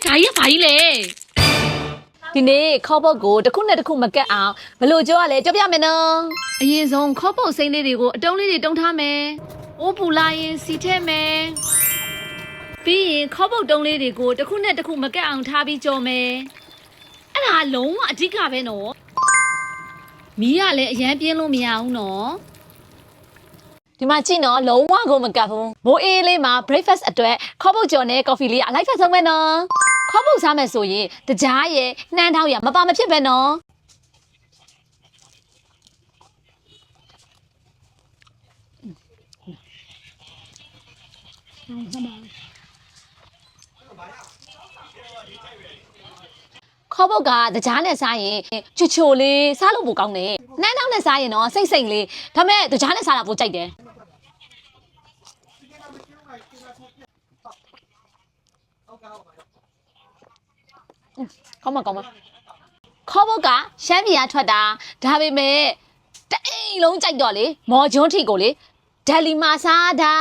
ဒါကြီးဘာကြီးလဲဒီနေ့ခေါ်ပုတ်ကိုတစ်ခုနဲ့တစ်ခုမကတ်အောင်ဘလို့ကြောရလဲကြောပြမယ်နော်အရင်ဆုံးခေါ်ပုတ်စိမ့်လေးတွေကိုအတုံးလေးတွေတုံးထားမယ်။အိုးပူလာရင်စီထဲမယ်။ပြီးရင်ခေါ်ပုတ်တုံးလေးတွေကိုတစ်ခုနဲ့တစ်ခုမကတ်အောင်ထားပြီးကြော်မယ်။အဲ့ဒါလုံးဝအဓိကပဲနော်။မီးကလည်းအရန်ပြင်းလို့မရဘူးနော်ဒီမှာကြည့်နော်လုံးဝကိုမကတ်ဘူးမိုးအေးလေးမှာ breakfast အတွက်ခေါ်ပုတ်ကြော်နဲ့ coffee လေးအလိုက်ဖက်ဆုံးမယ်နော်ခေါ်ပုတ်စားမယ်ဆိုရင်တကြားရဲ့နှမ်းထောက်ရမပါမဖြစ်ပဲနော်ခေါ်ပုတ်ကတကြားနဲ့စားရင်ချွတ်ချိုလေးစားလို့ပိုကောင်းတယ်နှမ်းထောက်နဲ့စားရင်တော့စိတ်စိတ်လေးဒါပေမဲ့တကြားနဲ့စားတာပိုကြိုက်တယ်ကောင်းမခေါ်ပုတ်ကရှမ်းပြည်ကထွက်တာဒါပေမဲ့တအိမ်လုံးကြိုက်တော့လေမော်ဂျွန်းထီကိုလေဒယ်လီမှာစားတာ